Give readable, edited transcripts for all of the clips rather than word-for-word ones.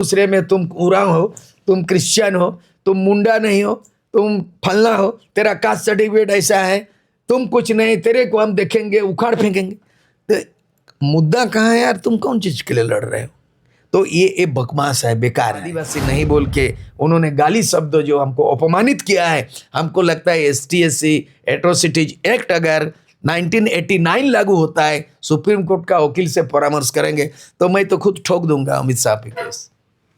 दूसरे में तुम उरांव हो, तुम क्रिश्चियन हो, तुम मुंडा नहीं हो, तुम फलना हो, तेरा कास्ट सर्टिफिकेट ऐसा है, तुम कुछ नहीं, तेरे को हम देखेंगे उखाड़ फेंकेंगे। तो मुद्दा कहाँ है यार, तुम कौन चीज के लिए लड़ रहे हो? तो ये बकवास है, बेकार है। आदिवासी नहीं बोल के उन्होंने गाली शब्द जो हमको अपमानित किया है। हमको लगता है ST/SC एट्रोसिटीज एक्ट अगर 1989 लागू होता है, सुप्रीम कोर्ट का वकील से परामर्श करेंगे तो मैं तो खुद ठोक दूंगा अमित शाह पे केस,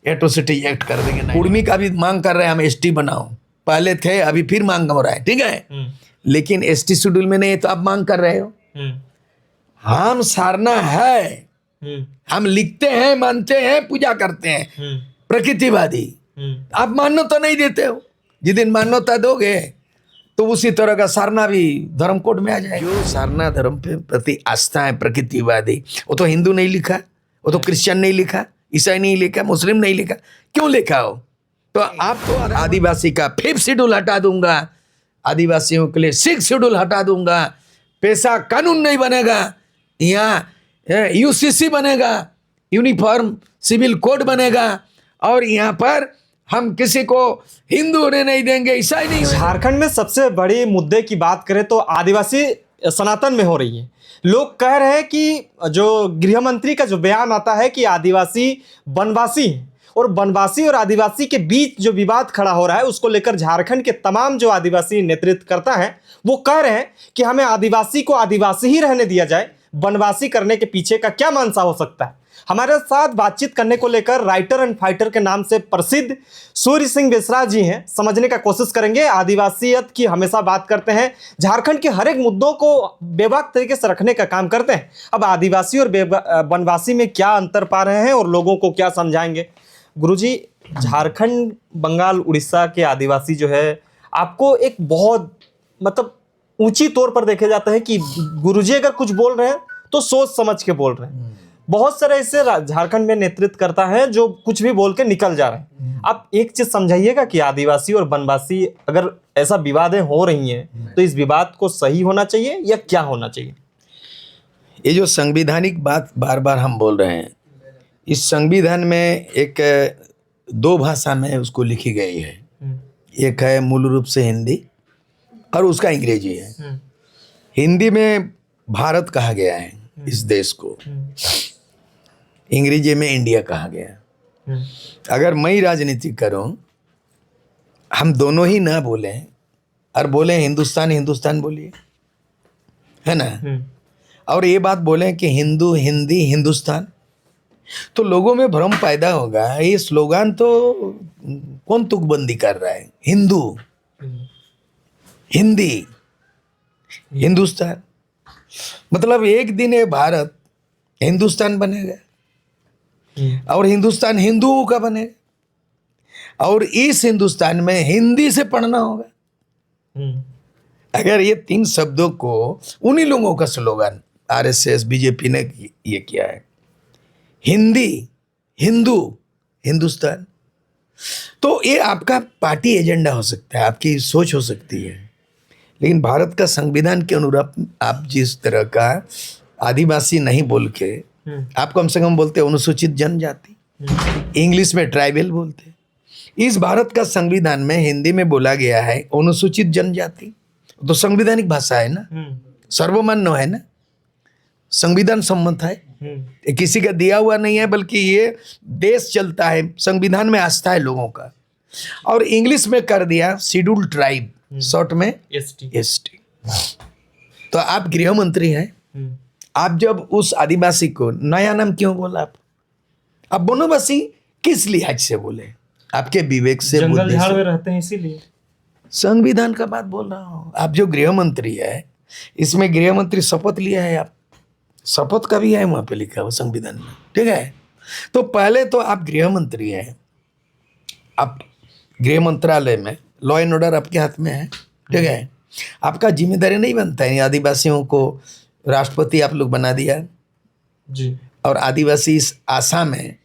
एट्रोसिटी एक्ट कर देंगे। कुर्मी का भी मांग कर रहे हैं हम ST बनाओ, पहले थे अभी फिर मांग हो रहा है, ठीक है, लेकिन ST शेड्यूल में नहीं, तो आप मांग कर रहे हो। हम सारना है, हम लिखते हैं, मानते हैं, पूजा करते हैं, प्रकृतिवादी। आप मान्यता नहीं देते हो, जिस दिन मान्यता दोगे तो उसी तरह का सारना भी धर्म कोड में आ जाएगा। जो सारना धर्म पे प्रति आस्था है प्रकृतिवादी, वो तो हिंदू नहीं लिखा, वो तो क्रिश्चियन नहीं लिखा, ईसाई नहीं लिखा, मुस्लिम नहीं लिखा, क्यों लिखा हो? तो आप तो आदिवासी का 5th शेड्यूल हटा दूंगा, आदिवासियों के लिए 6th शेड्यूल हटा दूंगा, पेशा कानून नहीं बनेगा, यहाँ UCC बनेगा, यूनिफॉर्म सिविल कोड बनेगा, और यहाँ पर हम किसी को हिंदू होने नहीं देंगे, ईसाई नहीं। झारखंड में सबसे बड़ी मुद्दे की बात करें तो आदिवासी सनातन में हो रही है। लोग कह रहे हैं कि जो गृह मंत्री का जो बयान आता है कि आदिवासी वनवासी हैं, और वनवासी और आदिवासी के बीच जो विवाद खड़ा हो रहा है उसको लेकर झारखंड के तमाम जो आदिवासी नेतृत्व करता है वो कह रहे हैं कि हमें आदिवासी को आदिवासी ही रहने दिया जाए, वनवासी करने के पीछे का क्या मंशा हो सकता है। हमारे साथ बातचीत करने को लेकर राइटर एंड फाइटर के नाम से प्रसिद्ध सूर्य सिंह बेसरा जी हैं। समझने का कोशिश करेंगे, आदिवासियत की हमेशा बात करते हैं, झारखंड के हर एक मुद्दों को बेबाक तरीके से रखने का काम करते हैं। अब आदिवासी और वनवासी में क्या अंतर पा रहे हैं और लोगों को क्या समझाएंगे? गुरुजी, झारखंड, बंगाल, उड़ीसा के आदिवासी जो है आपको एक बहुत मतलब ऊंची तौर पर देखे जाता है कि गुरुजी अगर कुछ बोल रहे हैं तो सोच समझ के बोल रहे हैं। बहुत सारे ऐसे झारखंड में नेतृत्व करता है जो कुछ भी बोल के निकल जा रहे हैं। आप एक चीज समझाइएगा कि आदिवासी और वनवासी अगर ऐसा विवादें हो रही हैं तो इस विवाद को सही होना चाहिए या क्या होना चाहिए? ये जो संवैधानिक बात बार बार हम बोल रहे हैं, इस संविधान में एक 2 भाषा में उसको लिखी गई है। एक है मूल रूप से हिंदी और उसका अंग्रेजी है। हिंदी में भारत कहा गया है इस देश को, अंग्रेजी में इंडिया कहा गया। अगर मैं राजनीति करूं, हम दोनों ही ना बोलें और बोलें हिंदुस्तान हिंदुस्तान बोलिए, है ना, और ये बात बोलें कि हिंदू हिंदी हिंदुस्तान, तो लोगों में भ्रम पैदा होगा। ये स्लोगान तो कौन तुकबंदी कर रहा है? हिंदू हिंदी हिंदुस्तान, मतलब एक दिन ये भारत हिंदुस्तान बनेगा और हिंदुस्तान हिंदुओं का बनेगा, और इस हिंदुस्तान में हिंदी से पढ़ना होगा। अगर ये 3 शब्दों को, उन्हीं लोगों का स्लोगन RSS BJP ने ये किया है, हिंदी हिंदू हिंदुस्तान, तो ये आपका पार्टी एजेंडा हो सकता है, आपकी सोच हो सकती है, लेकिन भारत का संविधान के अनुरूप आप जिस तरह का आदिवासी नहीं बोल के आप कम से कम बोलते अनुसूचित जनजाति, इंग्लिश में ट्राइबल बोलते। इस भारत का संविधान में हिंदी में बोला गया है अनुसूचित जनजाति, तो संवैधानिक भाषा है ना, सर्वमान्य है ना, संविधान सम्मत है, किसी का दिया हुआ नहीं है, बल्कि ये देश चलता है, संविधान में आस्था है लोगों का। और इंग्लिश में कर दिया शेड्यूल ट्राइब, शॉर्ट में ST। तो आप गृह मंत्री हैं, आप जब उस आदिवासी को नया नाम क्यों बोला? आप वनवासी किस लिहाज से बोले? आपके विवेक से, जंगल झाड़ में रहते हैं इसीलिए। संविधान का बात बोल रहा हूं। आप जो गृह मंत्री है, इसमें गृह मंत्री शपथ लिया है, आप शपथ का भी है वहां पे लिखा हुआ संविधान में, ठीक है। तो पहले तो आप गृह मंत्री हैं, आप गृह मंत्रालय में लॉ एंड ऑर्डर आपके हाथ में है, ठीक है। आपका जिम्मेदारी नहीं बनता है आदिवासियों को राष्ट्रपति आप लोग बना दिया जी, और आदिवासी इस आशा में,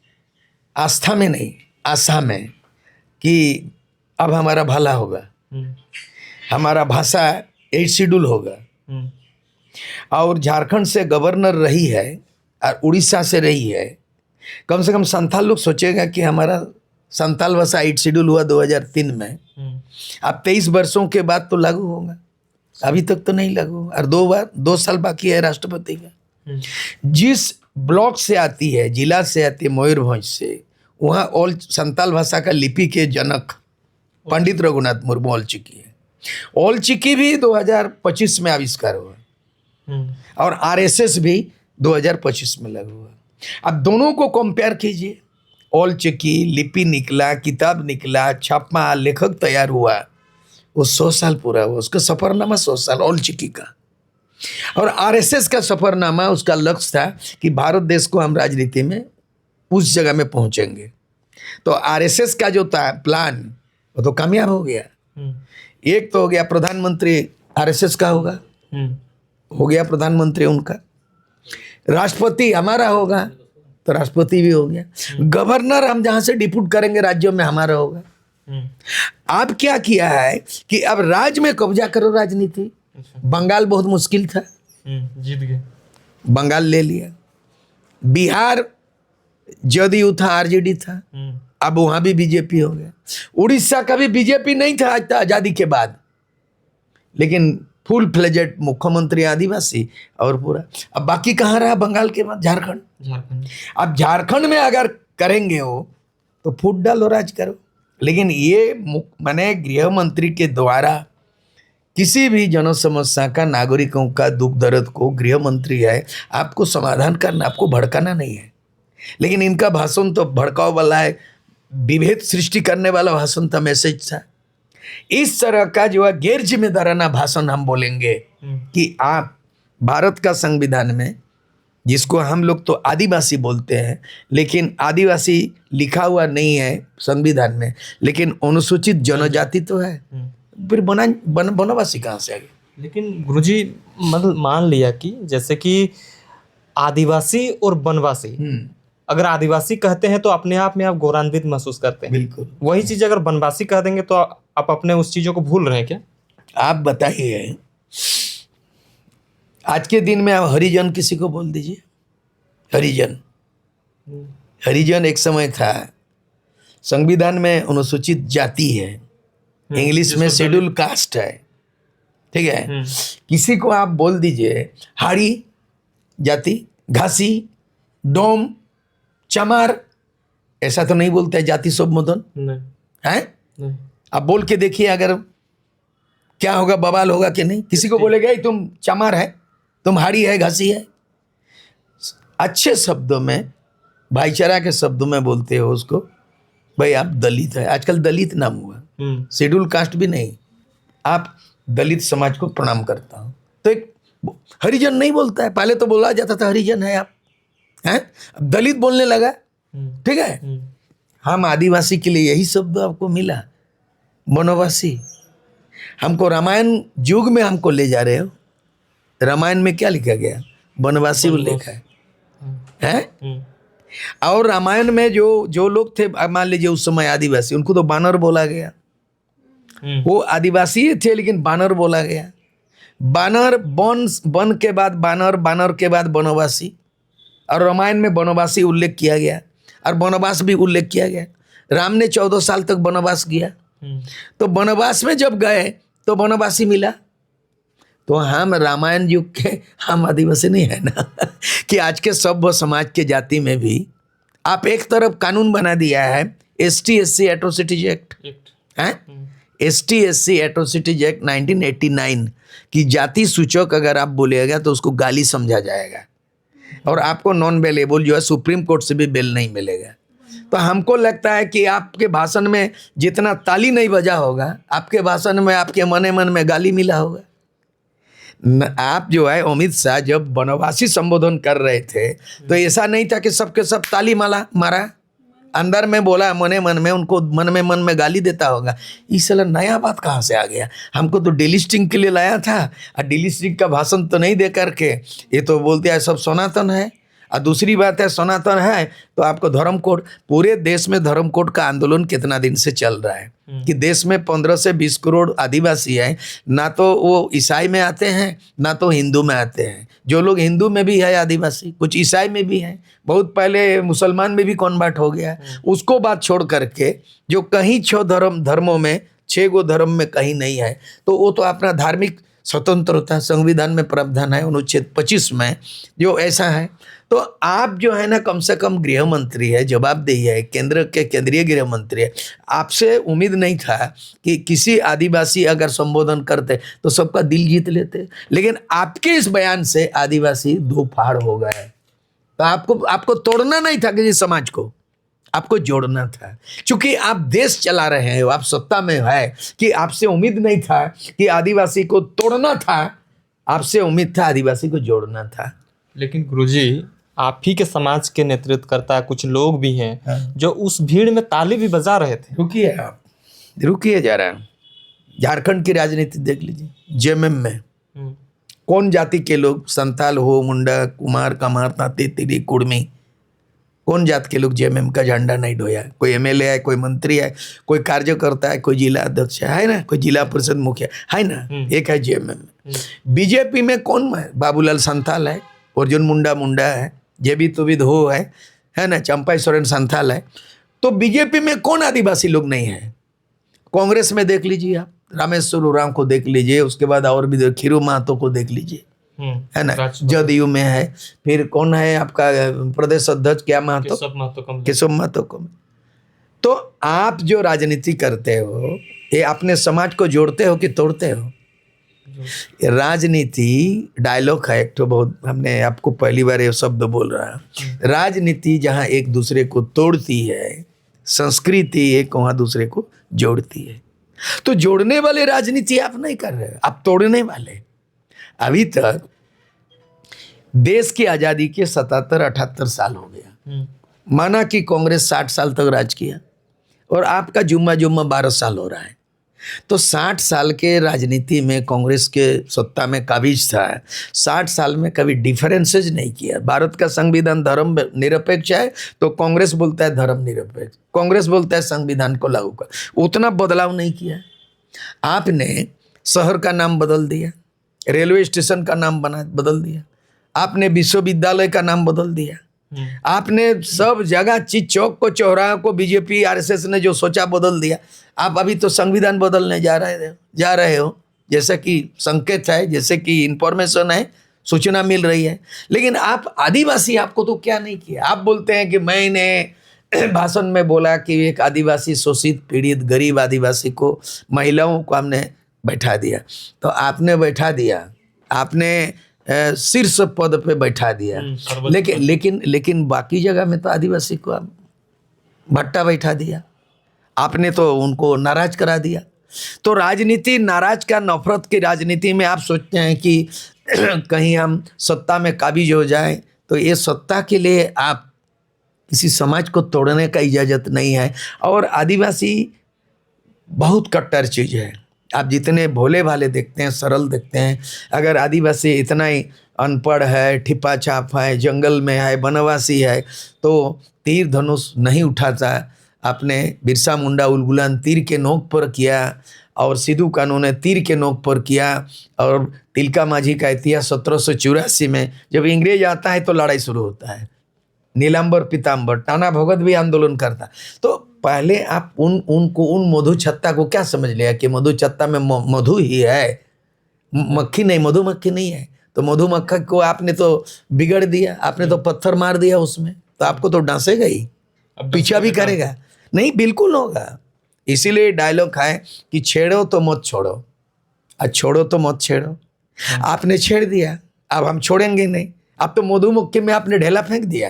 आस्था में नहीं, आशा में कि अब हमारा भला होगा, हमारा भाषा 8 शेड्यूल होगा, और झारखंड से गवर्नर रही है और उड़ीसा से रही है, कम से कम संथाल लोग सोचेगा कि हमारा संथाल भाषा 8 शेड्यूल हुआ 2003 में, अब 23 वर्षों के बाद तो लागू होगा, अभी तक तो नहीं लागू। और 2 साल बाकी है राष्ट्रपति का। जिस ब्लॉक से आती है, जिला से आती है, मयूरभंज से, वहाँ ऑल संथाल भाषा का लिपि के जनक पंडित रघुनाथ मुर्मू औलचिकी है। औलचिकी भी 2025 में आविष्कार हुआ और आरएसएस भी 2025 में लागू हुआ। अब दोनों को कंपेयर कीजिए, औलचिकी लिपि निकला, किताब निकला, छापा, लेखक तैयार हुआ, वो 100 साल पूरा हुआ, उसका सफरनामा 100 साल औलचिकी का। और आरएसएस का सफरनामा, उसका लक्ष्य था कि भारत देश को हम राजनीति में उस जगह में पहुंचेंगे। तो आरएसएस का जो था प्लान वो तो कामयाब हो गया। एक तो हो गया प्रधानमंत्री आरएसएस का होगा, हो गया प्रधानमंत्री उनका। राष्ट्रपति हमारा होगा तो राष्ट्रपति भी हो गया। गवर्नर हम जहां से डिप्यूट करेंगे राज्यों में हमारा होगा। अब क्या किया है कि अब राज्य में कब्जा करो राजनीति। बंगाल बहुत मुश्किल था, जीत गए, बंगाल ले लिया। बिहार जदयू था, आरजेडी था, अब वहां भी बीजेपी हो गया। उड़ीसा का भी बीजेपी नहीं था आज तक आजादी के बाद, लेकिन फुल फ्लेजेड मुख्यमंत्री आदिवासी और पूरा। अब बाकी कहाँ रहा बंगाल के बाद? झारखंड। अब झारखंड में अगर करेंगे हो तो फूट डालो, राज करो। लेकिन ये माने गृह मंत्री के द्वारा किसी भी जन समस्या का, नागरिकों का दुख दर्द को, गृह मंत्री है, आपको समाधान करना, आपको भड़काना नहीं है। लेकिन इनका भाषण तो भड़काव वाला है, विभेद सृष्टि करने वाला भाषण था, मैसेज था। इस तरह का जो है गैर जिम्मेदाराना भाषण हम बोलेंगे कि आप भारत का संविधान में, जिसको हम लोग तो आदिवासी बोलते हैं, लेकिन आदिवासी लिखा हुआ नहीं है संविधान में, लेकिन अनुसूचित जनजाति तो है, फिर वनवासी कहाँ से आ गए? लेकिन गुरुजी मतलब मान लिया कि जैसे कि आदिवासी और वनवासी, अगर आदिवासी कहते हैं तो अपने आप में आप गौरवान्वित महसूस करते हैं। बिल्कुल। वही चीज अगर वनवासी कह देंगे तो आप अपने उस चीजों को भूल रहे हैं क्या? आप बताइए, आज के दिन में आप हरिजन किसी को बोल दीजिए, हरिजन एक समय था, संविधान में अनुसूचित जाति है, इंग्लिश में शेड्यूल कास्ट है, ठीक है। किसी को आप बोल दीजिए हाड़ी जाति, घासी, डोम, चमार, ऐसा तो नहीं बोलते जाति संबोधन है। आप बोल के देखिए अगर क्या होगा, बवाल होगा कि नहीं? किसी को बोलेगा तुम चमार है, तुम हाड़ी है, घासी है। अच्छे शब्दों में, भाईचारा के शब्दों में बोलते हो उसको, भाई आप दलित है। आजकल दलित नाम हुआ, शेड्यूल कास्ट भी नहीं, आप दलित समाज को प्रणाम करता हूं। तो एक हरिजन नहीं बोलता है, पहले तो बोला जाता था हरिजन है आप, हैं? अब दलित बोलने लगा, ठीक है। हम आदिवासी के लिए यही शब्द आपको मिला, वनवासी। हमको रामायण युग में हमको ले जा रहे हो। रामायण में क्या लिखा गया? वनवासी उल्लेख है, हैं? और रामायण में जो लोग थे, मान लीजिए उस समय आदिवासी, उनको तो बानर बोला गया। वो आदिवासी थे लेकिन बानर बोला गया। बानर वन के बाद बानर, बानर के बाद वनवासी, और रामायण में वनवासी उल्लेख किया गया और वनवास भी उल्लेख किया गया। राम ने 14 साल तक वनवास किया, तो वनवास में जब गए तो वनवासी मिला। तो हम रामायण युग के हम आदिवासी नहीं है ना कि आज के सभ्य समाज के जाति में भी आप एक तरफ कानून बना दिया है ST/SC एट्रोसिटीज एक्ट, हैं? ST/SC एट्रोसिटीज एक्ट 1989 की जाति सूचक अगर आप बोलिएगा तो उसको गाली समझा जाएगा और आपको नॉन बेलेबल जो है सुप्रीम कोर्ट से भी बेल नहीं मिलेगा। तो हमको लगता है कि आपके भाषण में जितना ताली नहीं बजा होगा, आपके भाषण में आपके मन में गाली मिला होगा। आप जो है अमित शाह जब वनवासी संबोधन कर रहे थे तो ऐसा नहीं था कि सबके सब ताली मारा, अंदर में बोला, मन में उनको मन में गाली देता होगा। इस साला नया बात कहाँ से आ गया? हमको तो डिलिस्टिंग के लिए लाया था और डिलिस्टिंग का भाषण तो नहीं दे करके ये तो बोलते हैं सब सनातन है और दूसरी बात है सनातन है तो आपको धर्म कोड, पूरे देश में धर्म कोड का आंदोलन कितना दिन से चल रहा है कि देश में 15 से 20 करोड़ आदिवासी हैं, ना तो वो ईसाई में आते हैं ना तो हिंदू में आते हैं। जो लोग हिंदू में भी है आदिवासी, कुछ ईसाई में भी हैं, बहुत पहले मुसलमान में भी कन्वर्ट हो गया है। उसको बात छोड़ करके जो कहीं 6 धर्मों में 6 गो धर्म में कहीं नहीं है, तो वो तो अपना धार्मिक स्वतंत्रता संविधान में प्रावधान है अनुच्छेद 25 में जो ऐसा है। तो आप जो है ना कम से कम गृह मंत्री है, जवाबदेही है, केंद्र के केंद्रीय गृह मंत्री है, आपसे उम्मीद नहीं था कि किसी आदिवासी अगर संबोधन करते तो सबका दिल जीत लेते, लेकिन आपके इस बयान से आदिवासी दो फाड़ हो गए। तो आपको तोड़ना नहीं था किसी समाज को, आपको जोड़ना था। क्योंकि आप देश चला रहे हो, आप सत्ता में है, कि आपसे उम्मीद नहीं था कि आदिवासी को तोड़ना था, आपसे उम्मीद था आदिवासी को जोड़ना था। लेकिन गुरुजी आप ही के समाज के नेतृत्व करता कुछ लोग भी हैं जो उस भीड़ में ताली भी बजा रहे थे। रुकिए आप, रुकिए जरा, झारखंड की राजनीति देख लीजिए, जेएमएम में कौन जाति के लोग, संताल हो, मुंडा, कुमार, कमार, तांती, तिली, कुड़मी, कौन जात के लोग जेएमएम का झंडा नहीं ढोया? कोई एमएलए है, कोई मंत्री है, कोई कार्यकर्ता है, कोई जिला अध्यक्ष है ना, कोई जिला परिषद मुखिया है ना, एक है जेएमएम में। बीजेपी में कौन है? बाबूलाल संथाल है, अर्जुन मुंडा है, जेबी तुबिद हो है ना, चंपाई सोरेन संथाल है। तो बीजेपी में कौन आदिवासी लोग नहीं है? कांग्रेस में देख लीजिए आप, रामेश्वर उरांव को देख लीजिए, उसके बाद और भी खीरू महतो को देख लीजिए, है ना, जदयू में है। फिर कौन है आपका प्रदेश अध्यक्ष, क्या महतो, केशव महतो को। तो आप जो राजनीति करते हो ये अपने समाज को जोड़ते हो कि तोड़ते हो? राजनीति डायलॉग है एक तो, बहुत हमने आपको पहली बार ये शब्द बोल रहा है। राजनीति जहां एक दूसरे को तोड़ती है, संस्कृति एक वहां दूसरे को जोड़ती है। तो जोड़ने वाले राजनीति आप नहीं कर रहे, आप तोड़ने वाले। अभी तक देश की आजादी के 77-78 साल हो गया, माना कि कांग्रेस 60 साल तक राज किया और आपका जुम्मा 12 साल हो रहा है। तो 60 साल के राजनीति में कांग्रेस के सत्ता में काबिज था, 60 साल में कभी डिफरेंसेज नहीं किया। भारत का संविधान धर्म निरपेक्ष है तो कांग्रेस बोलता है धर्म निरपेक्ष, कांग्रेस बोलता है संविधान को लागू कर, उतना बदलाव नहीं किया। आपने शहर का नाम बदल दिया, रेलवे स्टेशन का नाम बदल दिया, आपने विश्वविद्यालय का नाम बदल दिया, आपने सब जगह चीज चौक को, चौराहा को बीजेपी आरएसएस ने जो सोचा बदल दिया। आप अभी तो संविधान बदलने जा रहे हो, जैसे कि संकेत है, जैसे कि इंफॉर्मेशन है, सूचना मिल रही है। लेकिन आप आदिवासी, आपको तो क्या नहीं किया। आप बोलते हैं कि मैंने भाषण में बोला कि एक आदिवासी शोषित पीड़ित गरीब आदिवासी को, महिलाओं को हमने बैठा दिया। तो आपने बैठा दिया, आपने शीर्ष पद पे बैठा दिया, लेकिन बाकी जगह में तो आदिवासी को आप भट्टा बैठा दिया, आपने तो उनको नाराज करा दिया। तो राजनीति नाराज का, नफरत की राजनीति में आप सोचते हैं कि कहीं हम सत्ता में काबिज हो जाएं। तो ये सत्ता के लिए आप किसी समाज को तोड़ने का इजाज़त नहीं है। और आदिवासी बहुत कट्टर चीज़ है। आप जितने भोले भाले देखते हैं, सरल देखते हैं, अगर आदिवासी इतना ही अनपढ़ है, ठिपा छाप है, जंगल में है, वनवासी है, तो तीर धनुष नहीं उठाता। आपने बिरसा मुंडा उलगुलान तीर के नोक पर किया और सिद्धू कानू ने तीर के नोक पर किया। और तिलका माझी का इतिहास 1784 में जब इंग्रेज आता है तो लड़ाई शुरू होता है। नीलांबर पीताम्बर, टाना भगत भी आंदोलन करता। तो पहले आप उन मधु छत्ता को क्या समझ लिया कि मधु छत्ता में मधु ही है, मक्खी नहीं, मधुमक्खी नहीं है। तो मधुमक्खी को आपने तो बिगड़ दिया, आपने तो पत्थर मार दिया उसमें, तो आपको तो डांसेगा ही, पीछा भी करेगा नहीं, बिल्कुल होगा। इसीलिए डायलॉग है कि छेड़ो तो मत छोड़ो, और छोड़ो तो मत छेड़ो। आपने छेड़ दिया, अब हम छोड़ेंगे नहीं। अब तो मधुमक्खी में आपने ढेला फेंक दिया,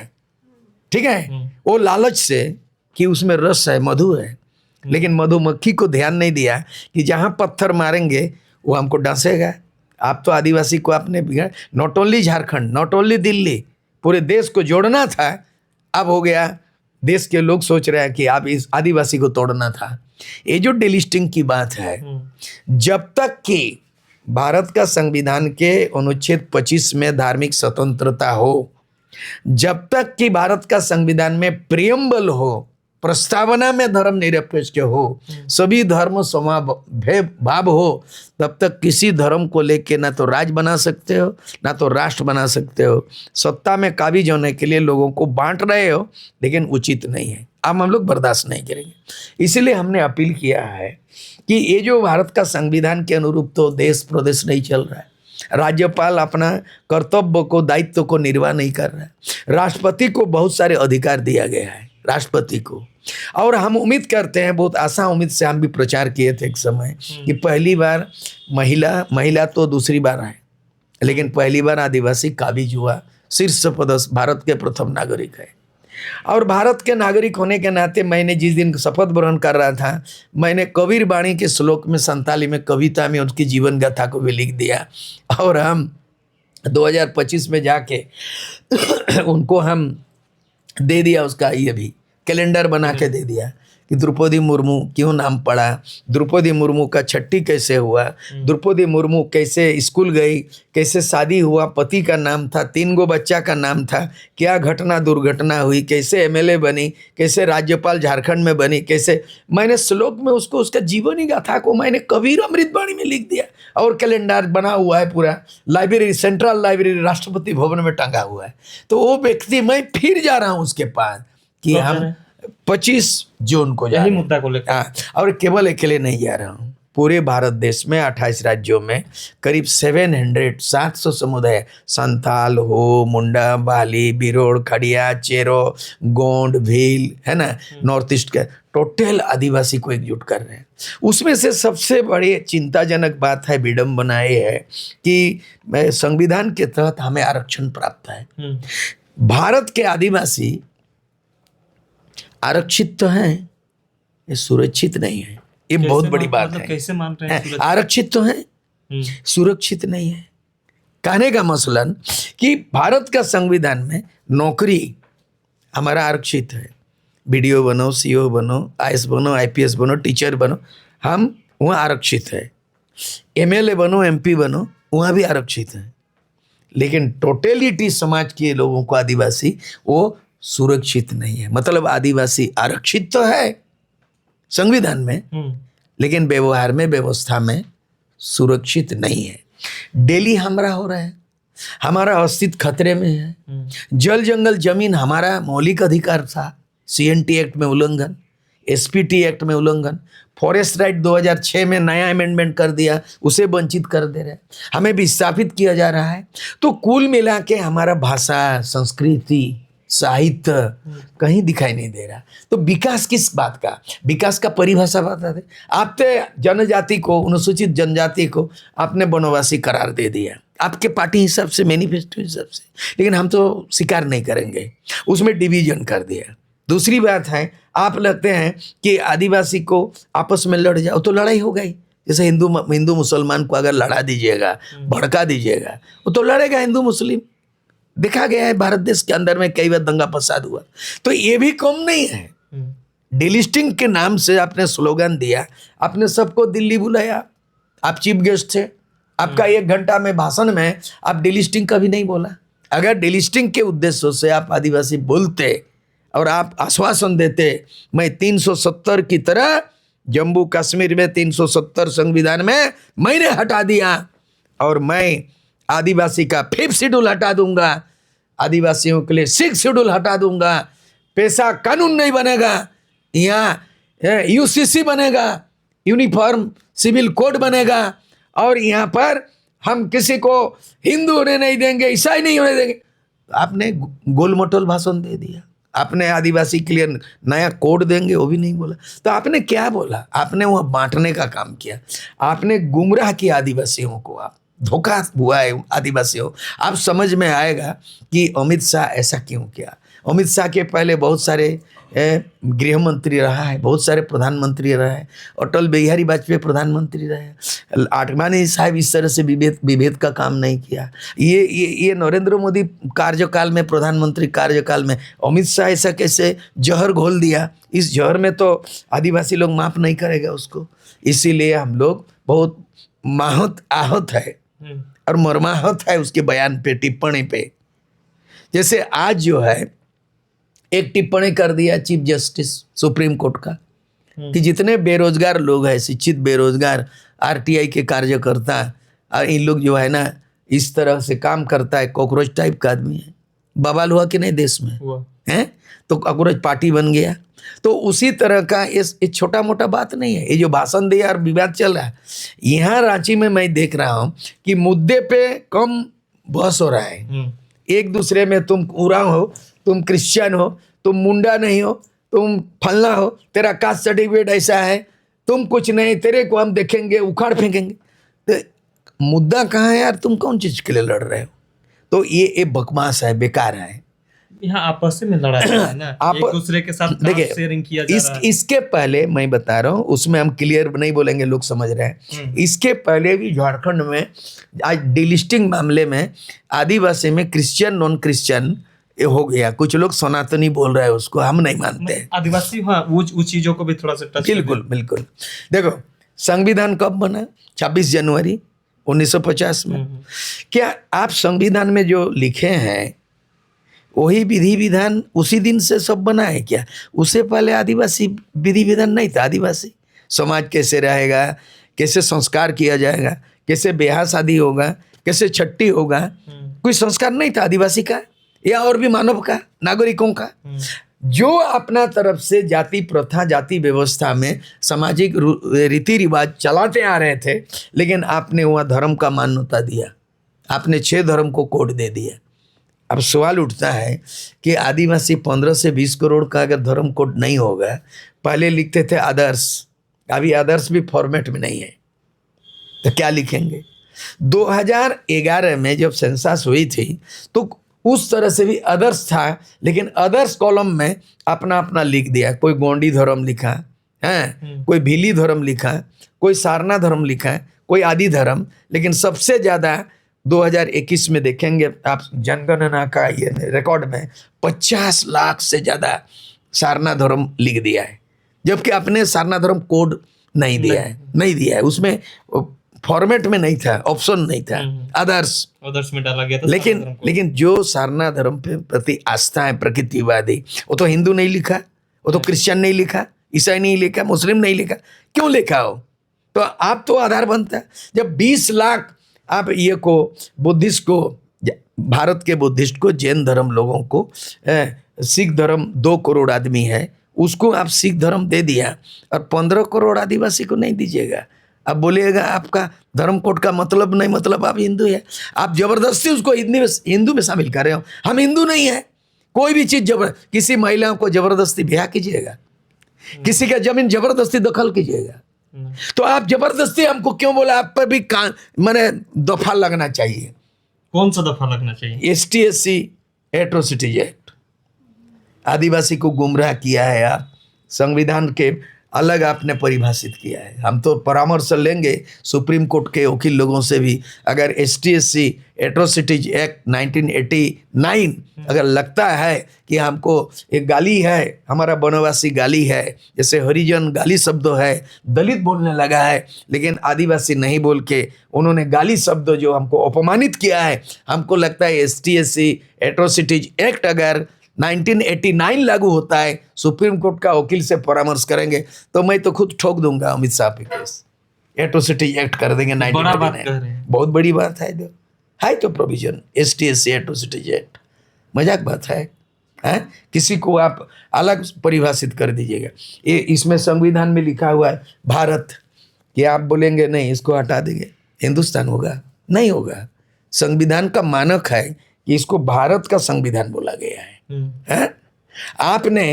ठीक है, वो लालच से कि उसमें रस है, मधु है, लेकिन मधुमक्खी को ध्यान नहीं दिया कि जहाँ पत्थर मारेंगे वो हमको डांसेगा। आप तो आदिवासी को आपने बिगाड़, not only Jharkhand, not only Delhi, पूरे देश को जोड़ना था। अब हो गया, देश के लोग सोच रहे हैं कि आप इस आदिवासी को तोड़ना था। ये जो डिलिस्टिंग की बात है, जब तक कि भारत का संविधान के अनुच्छेद 25 में धार्मिक स्वतंत्रता हो, जब तक कि भारत का संविधान में प्रियम्बल हो, प्रस्तावना में धर्म निरपेक्ष हो, सभी धर्म भाव हो, तब तक किसी धर्म को लेके ना तो राज बना सकते हो ना तो राष्ट्र बना सकते हो। सत्ता में काबिज होने के लिए लोगों को बांट रहे हो, लेकिन उचित नहीं है। अब हम लोग बर्दाश्त नहीं करेंगे। इसीलिए हमने अपील किया है कि ये जो भारत का संविधान के अनुरूप तो देश प्रदेश नहीं चल रहा है, राज्यपाल अपना कर्तव्य को, दायित्व को निर्वाह नहीं कर रहा है, राष्ट्रपति को बहुत सारे अधिकार दिया गया है, राष्ट्रपति को। और हम उम्मीद करते हैं, बहुत आशा उम्मीद से हम भी प्रचार किए थे एक समय कि पहली बार महिला तो दूसरी बार आए, लेकिन पहली बार आदिवासी काबिज हुआ, शीर्ष पदस्थ भारत के प्रथम नागरिक है। और भारत के नागरिक होने के नाते मैंने जिस दिन शपथ ग्रहण कर रहा था, मैंने कबीर बाणी के श्लोक में, संताली में, कविता में उनकी जीवन गाथा को भी लिख दिया। और हम 2025 में जाके उनको हम दे दिया, उसका ये भी कैलेंडर बना के दे दिया कि द्रौपदी मुर्मू क्यों नाम पड़ा, द्रौपदी मुर्मू का छठी कैसे हुआ, द्रौपदी मुर्मू कैसे स्कूल गई, कैसे शादी हुआ, पति का नाम था, 3 गो बच्चा का नाम था, क्या घटना दुर्घटना हुई, कैसे एमएलए बनी, कैसे राज्यपाल झारखंड में बनी, कैसे। मैंने श्लोक में उसको, उसका जीवनी गाथा को मैंने कबीर अमृतवाणी में लिख दिया और कैलेंडर बना हुआ है पूरा, library, central library Rashtrapati Bhavan में टंगा हुआ है। तो वो व्यक्ति, मैं फिर जा रहा हूँ उसके पास कि हम 25 जून को जा रहे हैं, मुद्दा को लेकर। हाँ, और केवल अकेले नहीं जा रहा हूँ, पूरे भारत देश में 28 राज्यों में करीब 700 समुदाय, संथाल हो, मुंडा, बाली, बिरोड़, खड़िया, चेरो, गोंड, भील, है ना, नॉर्थ ईस्ट के टोटल आदिवासी को एकजुट कर रहे हैं। उसमें से सबसे बड़ी चिंताजनक बात है, विडम्बना ये है कि संविधान के तहत हमें आरक्षण प्राप्त है। भारत के आदिवासी आरक्षित तो हैं, ये सुरक्षित नहीं है। ये बहुत बड़ी बात है। कैसे मान रहे हैं? आरक्षित तो है, सुरक्षित नहीं है। कहने का मसलन कि भारत का संविधान में नौकरी हमारा आरक्षित है, बीडीओ बनो, सीओ बनो, आईएएस बनो, आईपीएस बनो, टीचर बनो, हम वहाँ आरक्षित है। एमएलए बनो, एमपी बनो, वहाँ भी आरक्षित है। लेकिन टोटलिटी समाज के लोगों को, आदिवासी, वो सुरक्षित नहीं है। मतलब आदिवासी आरक्षित तो है संविधान में, लेकिन व्यवहार में, व्यवस्था में सुरक्षित नहीं है। डेली हमला हो रहा है, हमारा अस्तित्व खतरे में है। जल जंगल जमीन हमारा मौलिक अधिकार था, सीएनटी एक्ट में उल्लंघन, एसपीटी एक्ट में उल्लंघन, फॉरेस्ट राइट 2006 में नया अमेंडमेंट कर दिया, उसे वंचित कर दे रहे, हमें विस्थापित किया जा रहा है। तो कुल मिला के हमारा भाषा, संस्कृति, साहित्य कहीं दिखाई नहीं दे रहा। तो विकास किस बात का? विकास का परिभाषा बता दे। आपने जनजाति को, अनुसूचित जनजाति को आपने वनवासी करार दे दिया, आपके पार्टी हिसाब से, मैनिफेस्टो हिसाब से, लेकिन हम तो स्वीकार नहीं करेंगे, उसमें डिवीजन कर दिया। दूसरी बात है, आप लगते हैं कि आदिवासी को आपस में लड़ जाओ तो लड़ाई हो गई। जैसे हिंदू मुसलमान को अगर लड़ा दीजिएगा, भड़का दीजिएगा, वो तो लड़ेगा हिंदू मुस्लिम। देखा गया है भारत देश के अंदर में कई बार दंगा फसाद हुआ। तो ये भी कम नहीं है। डिलिस्टिंग के नाम से आपने स्लोगन दिया, आपने सबको दिल्ली बुलाया, आप चीफ गेस्ट थे, आपका 1 घंटा में भाषण में आप डिलिस्टिंग का भी नहीं बोला। अगर डिलिस्टिंग के उद्देश्य से आप आदिवासी बोलते और आप आश्वासन देते, मैं 370 की तरह जम्मू कश्मीर में 370 संविधान में मैंने हटा दिया और मैं आदिवासी का 5th शेड्यूल हटा दूंगा, आदिवासियों के लिए 6th शेड्यूल हटा दूंगा, पैसा कानून नहीं बनेगा, यहाँ यूसीसी बनेगा, यूनिफॉर्म सिविल कोड बनेगा, और यहाँ पर हम किसी को हिंदू होने नहीं देंगे, ईसाई नहीं होने देंगे। आपने गोल मटोल भाषण दे दिया। आपने आदिवासी के लिए नया कोड देंगे, वो भी नहीं बोला। तो आपने क्या बोला? आपने वह बांटने का काम किया, आपने गुमराह किया आदिवासियों को, आप धोखा हुआ है आदिवासियों। आप समझ में आएगा कि अमित शाह ऐसा क्यों किया। अमित शाह के पहले बहुत सारे गृह मंत्री रहा है, बहुत सारे प्रधानमंत्री रहा है, अटल बिहारी वाजपेयी प्रधानमंत्री रहे, आडवाणी साहब इस तरह से विभेद का काम नहीं किया। ये नरेंद्र मोदी कार्यकाल में, प्रधानमंत्री कार्यकाल में अमित शाह ऐसा कैसे जहर घोल दिया। इस जहर में तो आदिवासी लोग माफ़ नहीं करेगा उसको। इसीलिए हम लोग बहुत आहत है और मर्माहत है उसके बयान पे, टिप्पणी पे। जैसे आज जो है एक टिप्पणी कर दिया चीफ जस्टिस सुप्रीम कोर्ट का कि जितने बेरोजगार लोग हैं, शिक्षित बेरोजगार आरटीआई के कार्यकर्ता और इन लोग जो है ना इस तरह से काम करता है, कॉकरोच टाइप का आदमी है। बवाल हुआ कि नहीं देश में है, तो कॉकरोच पार्टी बन गया। तो उसी तरह का ये छोटा मोटा बात नहीं है। ये जो भाषण दिया और विवाद चल रहा है यहाँ रांची में, मैं देख रहा हूँ कि मुद्दे पे कम बहस हो रहा है। एक दूसरे में तुम उराव हो, तुम क्रिश्चियन हो, तुम मुंडा नहीं हो, तुम फलना हो, तेरा कास्ट सर्टिफिकेट ऐसा है, तुम कुछ नहीं, तेरे को हम देखेंगे, उखाड़ फेंकेंगे। तो मुद्दा कहाँ है यार? तुम कौन चीज के लिए लड़ रहे हो? तो ये बकवास है, बेकार है। यहाँ आपस में लड़ाई है ना, एक दूसरे के साथ देखिए शेयरिंग किया जा रहा है। इसके पहले मैं बता रहा हूँ, उसमें हम क्लियर नहीं बोलेंगे, लोग समझ रहे हैं। इसके पहले भी झारखंड में आज डिलिस्टिंग मामले में आदिवासी में क्रिश्चियन नॉन क्रिश्चियन हो गया। कुछ लोग सनातनी बोल रहे हैं, उसको हम नहीं मानते हैं। आदिवासी हाँ वो चीजों को भी थोड़ा सा टच बिल्कुल बिल्कुल। देखो संविधान कब बना? 26 जनवरी 1950 में। क्या आप संविधान में जो लिखे हैं वही विधि विधान उसी दिन से सब बना है क्या? उससे पहले आदिवासी विधि विधान नहीं था। आदिवासी समाज कैसे रहेगा, कैसे संस्कार किया जाएगा, कैसे ब्याह शादी होगा, कैसे छट्टी होगा, कोई संस्कार नहीं था आदिवासी का या और भी मानव का, नागरिकों का। जो अपना तरफ से जाति प्रथा, जाति व्यवस्था में सामाजिक रीति रिवाज चलाते आ रहे थे, लेकिन आपने वहाँ धर्म का मान्यता दिया, आपने 6 धर्म को कोड दे दिया। अब सवाल उठता है कि आदिवासी 15 से 20 करोड़ का अगर धर्म कोड नहीं होगा, पहले लिखते थे आदर्श, अभी आदर्श भी फॉर्मेट में नहीं है, तो क्या लिखेंगे? 2011 में जब सेंसस हुई थी तो उस तरह से भी आदर्श था, लेकिन आदर्श कॉलम में अपना अपना लिख दिया। कोई गोंडी धर्म लिखा है, कोई भीली धर्म लिखा, कोई सारना धर्म लिखा, कोई आदि धर्म। लेकिन सबसे ज़्यादा 2021 में देखेंगे आप जनगणना का ये रिकॉर्ड में 50 लाख से ज़्यादा सारना धर्म लिख दिया है, जबकि अपने सारना धर्म कोड नहीं दिया है। उसमें फॉर्मेट में नहीं था, ऑप्शन नहीं था, आदर्श में डाला गया था। लेकिन जो सारना धर्म पे प्रति आस्था है प्रकृतिवादी, वो तो हिंदू नहीं लिखा, वो तो क्रिश्चियन नहीं लिखा, ईसाई नहीं लिखा, मुस्लिम नहीं लिखा। क्यों लिखा हो? तो आप तो आधार बनता है। जब 20 लाख आप ये को बुद्धिस्ट को, भारत के बुद्धिस्ट को, जैन धर्म लोगों को, सिख धर्म 2 करोड़ आदमी है, उसको आप सिख धर्म दे दिया और 15 करोड़ आदिवासी को नहीं दीजिएगा। अब बोलिएगा आपका धर्म कोड का मतलब नहीं, मतलब आप हिंदू है। आप जबरदस्ती उसको हिंदू में शामिल कर रहे हो। हम हिंदू नहीं है। कोई भी चीज किसी महिलाओं को जबरदस्ती ब्याह कीजिएगा, किसी का जमीन जबरदस्ती दखल कीजिएगा, तो आप जबरदस्ती हमको क्यों बोला? आप पर भी मैंने दफा लगना चाहिए। कौन सा दफा लगना चाहिए? ST/SC atrocities act. आदिवासी को गुमराह किया है आप, संविधान के अलग आपने परिभाषित किया है। हम तो परामर्श लेंगे सुप्रीम कोर्ट के वकील लोगों से भी। अगर ST/SC एट्रोसिटीज एक्ट 1989 अगर लगता है कि हमको एक गाली है, हमारा वनवासी गाली है, जैसे हरिजन गाली शब्द है, दलित बोलने लगा है, लेकिन आदिवासी नहीं बोल के उन्होंने गाली शब्द जो हमको अपमानित किया है, हमको लगता है ST/SC एट्रोसिटीज एक्ट अगर 1989 लागू होता है, सुप्रीम कोर्ट का वकील से परामर्श करेंगे तो मैं तो खुद ठोक दूंगा अमित शाह पे केस। एट्रोसिटी एक्ट कर देंगे 1989। बहुत बड़ी बात है तो प्रोविजन ST/SC एट्रोसिटी एक्ट, मजाक बात है? किसी को आप अलग परिभाषित कर दीजिएगा। ये इसमें संविधान में लिखा हुआ है भारत, कि आप बोलेंगे नहीं इसको हटा देंगे हिंदुस्तान होगा? नहीं होगा। संविधान का मानक है कि इसको भारत का संविधान बोला गया है। आपने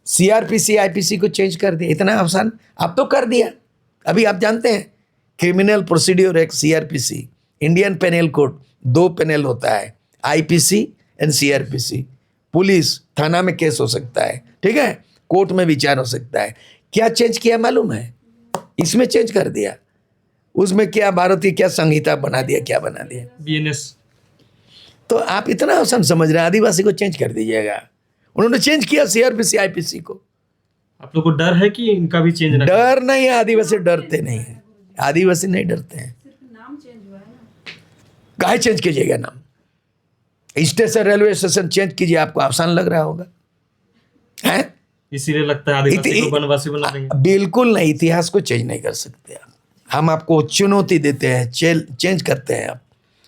CRPC IPC को चेंज कर दिया, इतना आसान आप तो कर दिया। अभी आप जानते हैं criminal procedure act CRPC, Indian penal code 2 penal होता है, IPC एंड CRPC। पुलिस थाना में केस हो सकता है, ठीक है, कोर्ट में विचार हो सकता है। क्या चेंज किया मालूम है? इसमें चेंज कर दिया। उसमें क्या भारतीय क्या संहिता बना दिया, क्या बना दिया? BNS। तो आप इतना आसान समझ रहे हैं? आदिवासी को चेंज कर दीजिएगा। उन्होंने चेंज किया CRPC IPC को। आप लोग को डर है कि इनका भी चेंज? डर नहीं है, आदिवासी डरते नहीं है, आदिवासी नहीं डरते हैं। काहे चेंज कीजिएगा नाम? स्टेशन रेलवे स्टेशन चेंज कीजिए, आपको आसान लग रहा होगा, हैं? इसीलिए लगता है आदिवासी को वनवासी बना देंगे। बिल्कुल नहीं, इतिहास को चेंज नहीं कर सकते आप। हम आपको चुनौती देते हैं, चेंज करते हैं आप।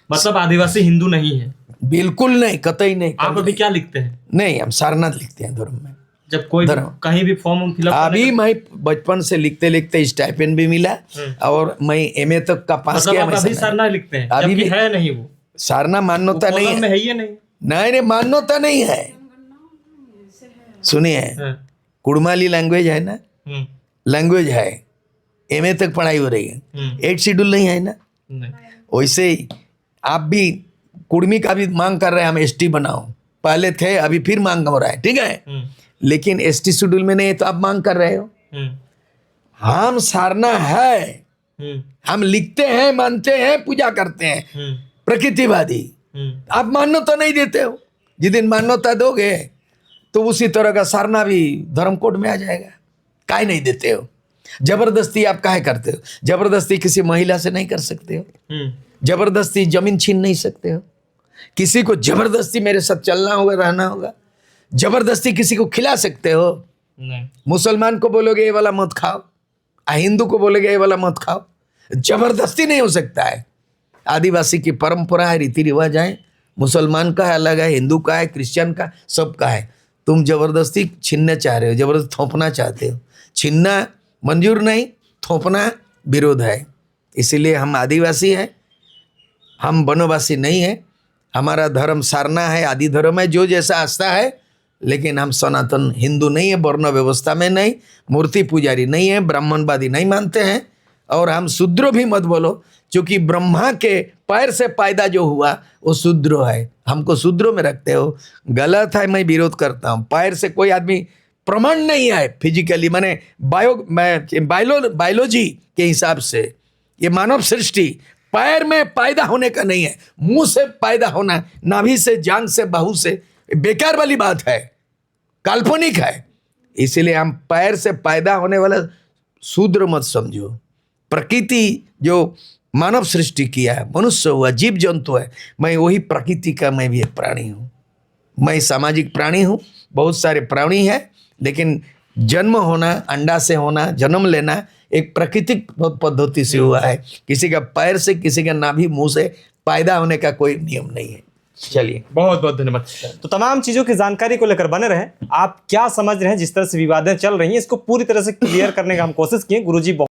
मतलब आदिवासी हिंदू नहीं है? बिल्कुल नहीं, कतई नहीं। आप अभी क्या लिखते हैं? नहीं, हम सारनाथ लिखते हैं धर्म में। जब कोई कहीं भी फॉर्म फिलअप अभी मैं बचपन से लिखते लिखते स्टाइपेंड भी मिला और मैं एमए तक का पास किया। मतलब अभी सारनाथ लिखते हैं? अभी भी है नहीं वो सारना मान्यता नहीं है, है ही नहीं। नहीं मान्यता नहीं है। सुनिए, कुड़माली लैंग्वेज है ना, लैंग्वेज है, एमए तक पढ़ाई हो रही है, 8 शेड्यूल नहीं है ना। वैसे ही आप भी कुड़मी का भी मांग कर रहे हैं, हम एसटी बनाओ, पहले थे अभी फिर मांग हो रहा है, ठीक है, लेकिन एसटी शेड्यूल में नहीं है तो आप मांग कर रहे हो। हम सारना है, हम लिखते हैं, मानते हैं, पूजा करते हैं, प्रकृतिवादी। आप मान्यता नहीं देते हो, जिस दिन मान्यता दोगे तो उसी तरह का सारना भी धर्म कोड में आ जाएगा। काहे नहीं देते हो? जबरदस्ती आप काहे करते हो? जबरदस्ती किसी महिला से नहीं कर सकते हो, जबरदस्ती जमीन छीन नहीं सकते हो, किसी को जबरदस्ती मेरे साथ चलना होगा, रहना होगा, जबरदस्ती किसी को खिला सकते हो? नहीं। मुसलमान को बोलोगे ये वाला मत खाओ, हिंदू को बोलोगे ये वाला मत खाओ, जबरदस्ती नहीं हो सकता है। आदिवासी की परंपरा है, रीति रिवाज है, मुसलमान का है अलग है, हिंदू का है, क्रिश्चियन का, सबका है। तुम जबरदस्ती छीनना चाह रहे हो, जबरदस्ती थोपना चाहते हो। छीनना मंजूर नहीं, थोपना विरोध है। इसीलिए हम आदिवासी हैं, हम वनवासी नहीं है। हमारा धर्म सारना है, आदि धर्म है, जो जैसा आस्था है, लेकिन हम सनातन हिंदू नहीं है, वर्ण व्यवस्था में नहीं, मूर्ति पुजारी नहीं है, ब्राह्मणवादी नहीं मानते हैं। और हम शूद्र भी मत बोलो, क्योंकि ब्रह्मा के पैर से पैदा जो हुआ वो शूद्र है, हमको शूद्र में रखते हो, गलत है, मैं विरोध करता हूँ। पैर से कोई आदमी प्रमाण नहीं है फिजिकली, माने बायोलॉजी के हिसाब से ये मानव सृष्टि पैर में पैदा होने का नहीं है, मुंह से पैदा होना, नाभि से, जांग से, बाहु से, बेकार वाली बात है, काल्पनिक है। इसलिए हम पैर से पैदा होने वाला शूद्र मत समझो। प्रकृति जो मानव सृष्टि किया है, मनुष्य हुआ, जीव जंतु है, मैं वही प्रकृति का, मैं भी एक प्राणी हूँ। मैं सामाजिक प्राणी हूँ, बहुत सारे प्राणी हैं, लेकिन जन्म होना, अंडा से होना, जन्म लेना एक प्राकृतिक पद्धति से हुआ है। किसी का पैर से, किसी का नाभि, मुंह से पैदा होने का कोई नियम नहीं है। चलिए, बहुत बहुत धन्यवाद। तो तमाम चीज़ों की जानकारी को लेकर बने रहें। आप क्या समझ रहे हैं, जिस तरह से विवादें चल रही हैं, इसको पूरी तरह से क्लियर करने का हम कोशिश किए। गुरुजी